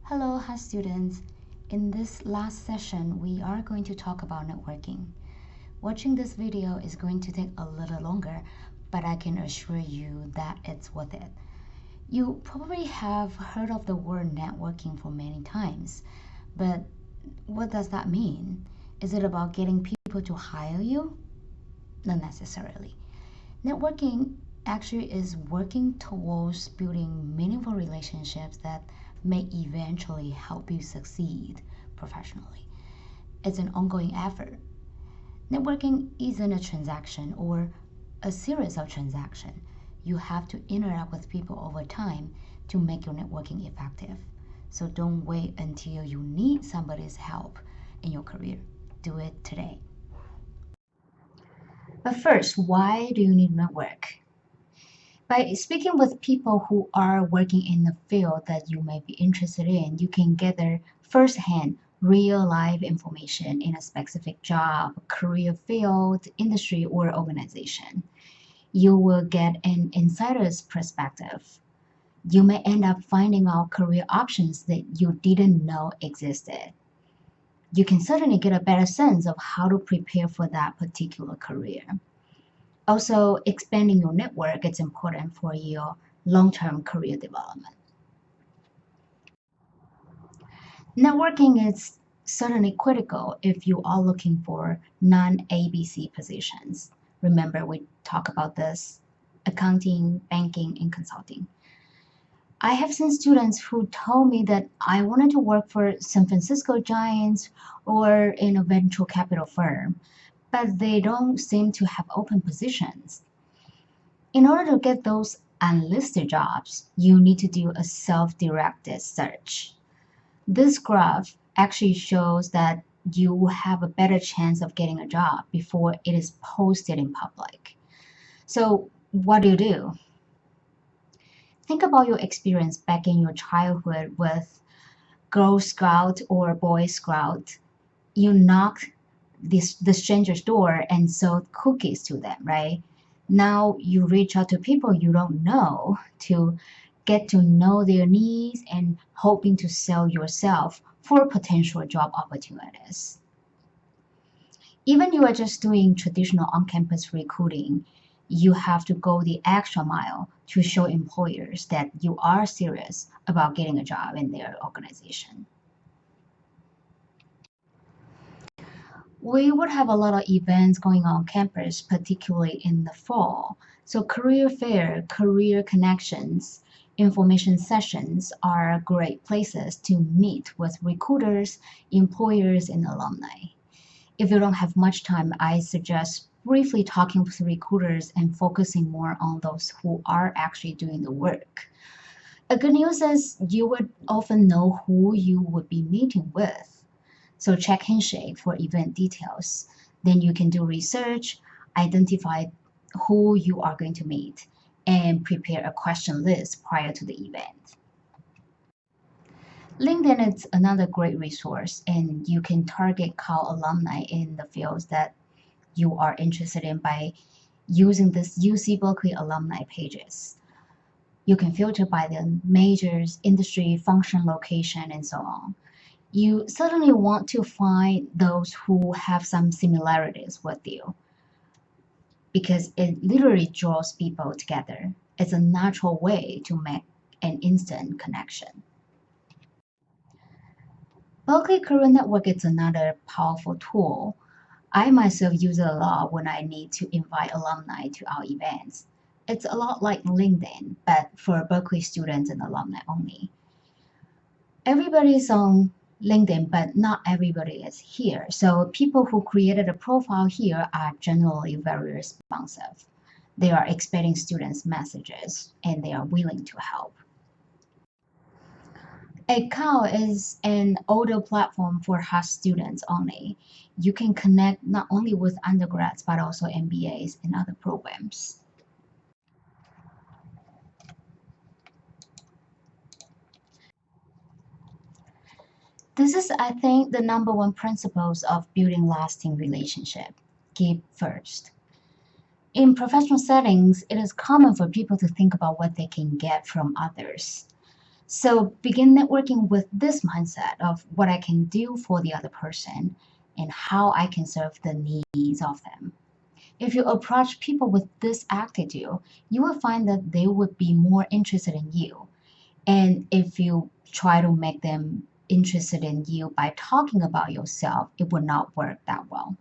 Hello, hi students. In this last session, we are going to talk about networking. Watching this video is going to take a little longer, but I can assure you that it's worth it. You probably have heard of the word networking for many times, but what does that mean? Is it about getting people to hire you? Not necessarily. Networking actually is working towards building meaningful relationships that may eventually help you succeed professionally. It's an ongoing effort. Networking isn't a transaction or a series of transactions. You have to interact with people over time to make your networking effective. So don't wait until you need somebody's help in your career. Do it today. But first, why do you need network? By speaking with people who are working in the field that you may be interested in, you can gather firsthand real life information in a specific job, career field, industry, or organization. You will get an insider's perspective. You may end up finding out career options that you didn't know existed. You can certainly get a better sense of how to prepare for that particular career. Also, expanding your network is important for your long-term career development. Networking is certainly critical if you are looking for non-ABC positions. Remember, we talk about this: accounting, banking, and consulting. I have seen students who told me that I wanted to work for San Francisco Giants or in a venture capital firm, but they don't seem to have open positions. In order to get those unlisted jobs, you need to do a self-directed search. This graph actually shows that you have a better chance of getting a job before it is posted in public. So, what do? Think about your experience back in your childhood with Girl Scout or Boy Scout. You knocked the stranger's door and sold cookies to them, right? Now you reach out to people you don't know to get to know their needs and hoping to sell yourself for potential job opportunities. Even you are just doing traditional on-campus recruiting, you have to go the extra mile to show employers that you are serious about getting a job in their organization. We would have a lot of events going on campus, particularly in the fall. So career fair, career connections, information sessions are great places to meet with recruiters, employers, and alumni. If you don't have much time, I suggest briefly talking with recruiters and focusing more on those who are actually doing the work. A good news is you would often know who you would be meeting with. So check Handshake for event details. Then you can do research, identify who you are going to meet, and prepare a question list prior to the event. LinkedIn is another great resource, and you can target Cal alumni in the fields that you are interested in by using this UC Berkeley alumni pages. You can filter by the majors, industry, function, location, and so on. You certainly want to find those who have some similarities with you because it literally draws people together. It's a natural way to make an instant connection. Berkeley Career Network is another powerful tool. I myself use it a lot when I need to invite alumni to our events. It's a lot like LinkedIn, but for Berkeley students and alumni only. Everybody's on LinkedIn, but not everybody is here. So people who created a profile here are generally very responsive. They are expecting students' messages and they are willing to help. Cal is an older platform for high students only. You can connect not only with undergrads but also MBAs and other programs. This is, I think, the number one principles of building lasting relationship. Give first. In professional settings, it is common for people to think about what they can get from others. So begin networking with this mindset of what I can do for the other person and how I can serve the needs of them. If you approach people with this attitude, you will find that they would be more interested in you. And if you try to make them interested in you by talking about yourself, it would not work that well.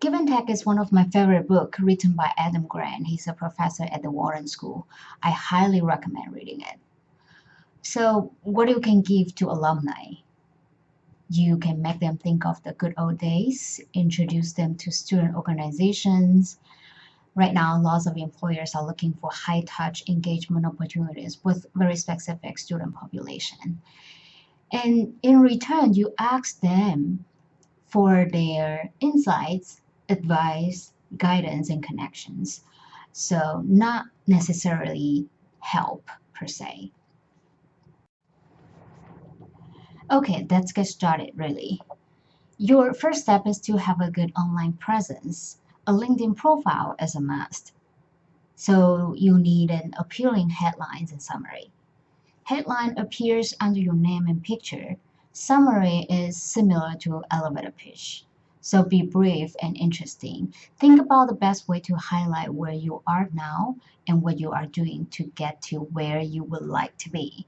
Give and Take is one of my favorite books written by Adam Grant. He's a professor at the Wharton School. I highly recommend reading it. So, what you can give to alumni? You can make them think of the good old days, introduce them to student organizations. Right now, lots of employers are looking for high touch engagement opportunities with very specific student population. And in return, you ask them for their insights, advice, guidance, and connections. So, not necessarily help per se. Okay, let's get started really. Your first step is to have a good online presence. A LinkedIn profile is a must. So, you need an appealing headlines and summary. Headline appears under your name and picture. Summary is similar to elevator pitch. So be brief and interesting. Think about the best way to highlight where you are now and what you are doing to get to where you would like to be.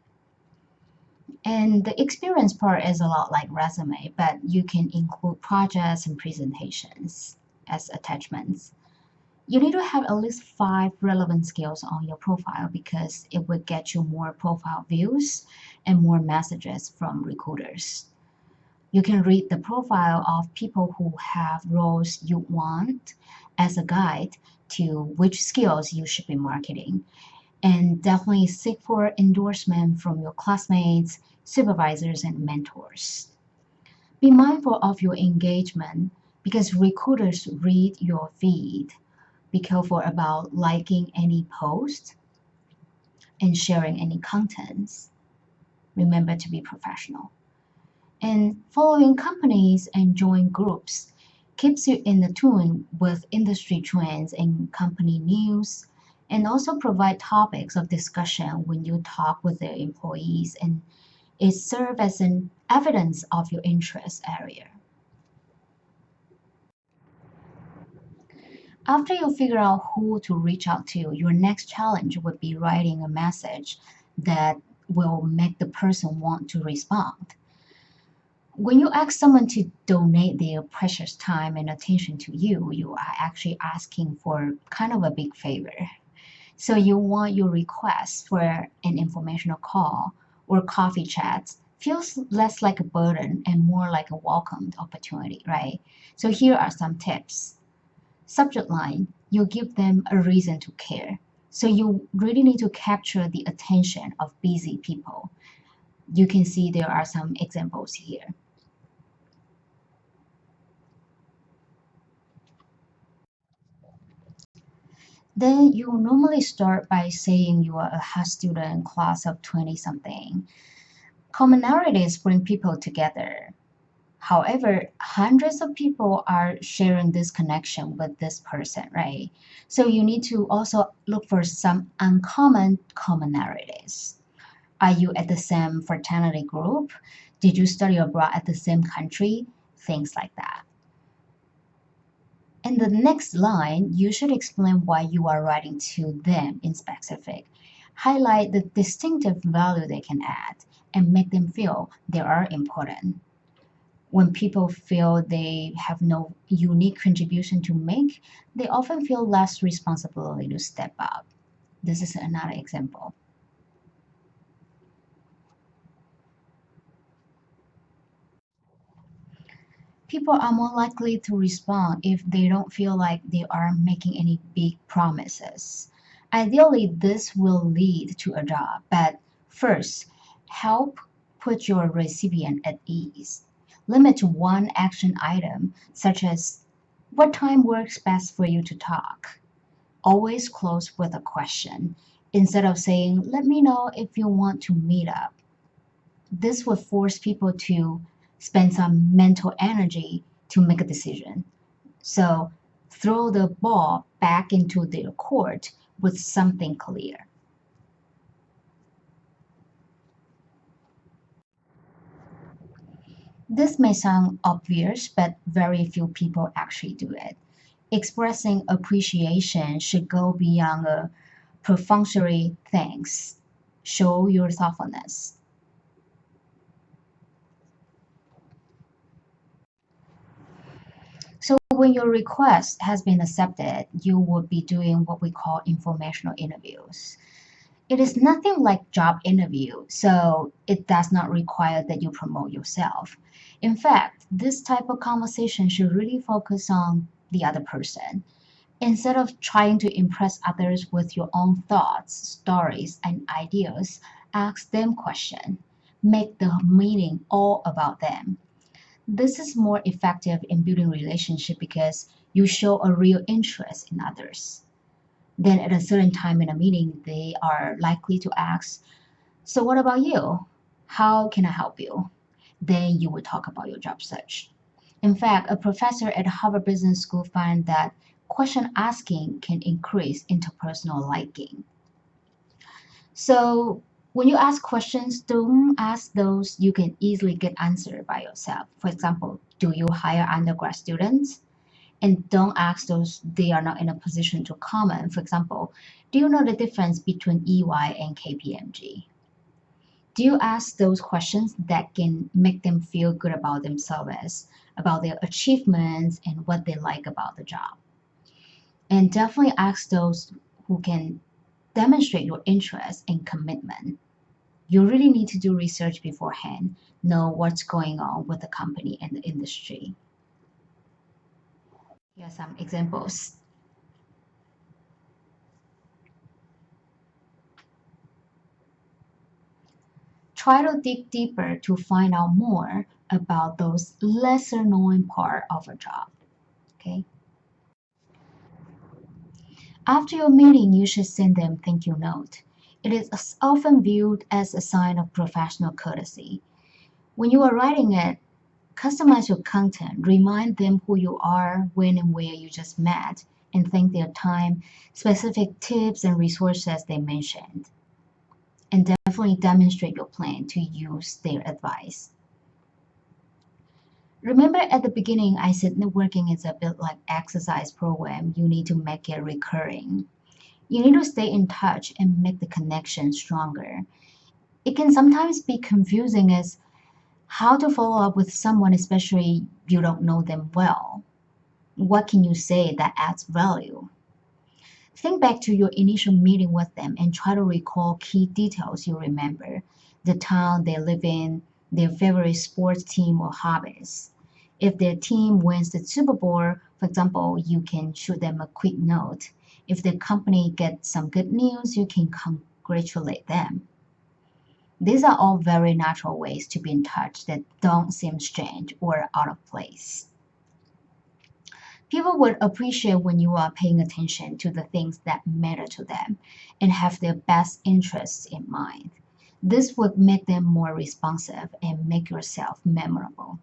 And the experience part is a lot like resume, but you can include projects and presentations as attachments. You need to have at least five relevant skills on your profile because it will get you more profile views and more messages from recruiters. You can read the profile of people who have roles you want as a guide to which skills you should be marketing. And definitely seek for endorsement from your classmates, supervisors, and mentors. Be mindful of your engagement because recruiters read your feed. Be careful about liking any post and sharing any contents. Remember to be professional. And following companies and join groups keeps you in the tune with industry trends and company news, and also provide topics of discussion when you talk with their employees, and it serves as an evidence of your interest area. After you figure out who to reach out to, your next challenge would be writing a message that will make the person want to respond. When you ask someone to donate their precious time and attention to you, you are actually asking for kind of a big favor. So you want your request for an informational call or coffee chats feels less like a burden and more like a welcomed opportunity, right? So here are some tips. Subject line, you give them a reason to care. So you really need to capture the attention of busy people. You can see there are some examples here. Then you normally start by saying you are a high student class of 20 something. Commonalities bring people together. However, hundreds of people are sharing this connection with this person, right? So you need to also look for some uncommon commonalities. Are you at the same fraternity group? Did you study abroad at the same country? Things like that. In the next line, you should explain why you are writing to them in specific. Highlight the distinctive value they can add and make them feel they are important. When people feel they have no unique contribution to make, they often feel less responsibility to step up. This is another example. People are more likely to respond if they don't feel like they are making any big promises. Ideally, this will lead to a job, but first, help put your recipient at ease. Limit to one action item, such as what time works best for you to talk. Always close with a question instead of saying, let me know if you want to meet up. This would force people to spend some mental energy to make a decision. So throw the ball back into their court with something clear. This may sound obvious, but very few people actually do it. Expressing appreciation should go beyond a perfunctory thanks. Show your thoughtfulness. So when your request has been accepted, you will be doing what we call informational interviews. It is nothing like job interview, so it does not require that you promote yourself. In fact, this type of conversation should really focus on the other person. Instead of trying to impress others with your own thoughts, stories, and ideas, ask them questions. Make the meeting all about them. This is more effective in building relationship because you show a real interest in others. Then at a certain time in a meeting, they are likely to ask, so what about you? How can I help you? Then you will talk about your job search. In fact, a professor at Harvard Business School found that question asking can increase interpersonal liking. So when you ask questions, don't ask those you can easily get answered by yourself. For example, do you hire undergrad students? And don't ask those they are not in a position to comment. For example, do you know the difference between EY and KPMG? Do you ask those questions that can make them feel good about themselves, about their achievements, and what they like about the job? And definitely ask those who can demonstrate your interest and commitment. You really need to do research beforehand, know what's going on with the company and the industry. Here are some examples. Try to dig deeper to find out more about those lesser known part of a job. Okay. After your meeting, you should send them thank you note. It is often viewed as a sign of professional courtesy. When you are writing it, customize your content, remind them who you are, when and where you just met, and thank their time, specific tips and resources they mentioned. And definitely demonstrate your plan to use their advice. Remember at the beginning, I said networking is a bit like exercise program. You need to make it recurring. You need to stay in touch and make the connection stronger. It can sometimes be confusing as how to follow up with someone, especially you don't know them well. What can you say that adds value? Think back to your initial meeting with them and try to recall key details you remember, the town they live in, their favorite sports team or hobbies. If their team wins the Super Bowl, for example, you can shoot them a quick note. If the company gets some good news, you can congratulate them. These are all very natural ways to be in touch that don't seem strange or out of place. People would appreciate when you are paying attention to the things that matter to them and have their best interests in mind. This would make them more responsive and make yourself memorable.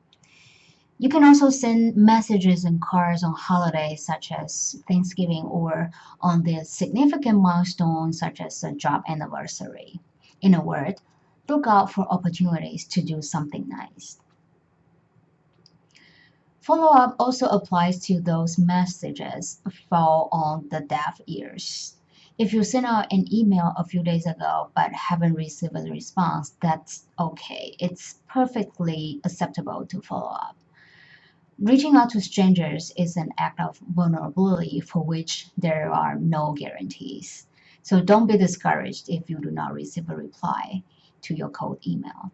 You can also send messages and cards on holidays such as Thanksgiving or on the significant milestones such as a job anniversary. In a word, look out for opportunities to do something nice. Follow up also applies to those messages fall on the deaf ears. If you sent out an email a few days ago but haven't received a response, that's okay. It's perfectly acceptable to follow up. Reaching out to strangers is an act of vulnerability for which there are no guarantees. So don't be discouraged if you do not receive a reply to your cold email.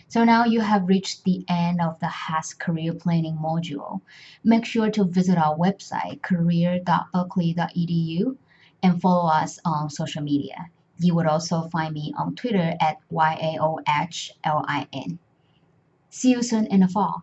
So now you have reached the end of the HAS career planning module. Make sure to visit our website career.berkeley.edu and follow us on social media. You would also find me on Twitter at YAOHLIN. See you soon in the fall.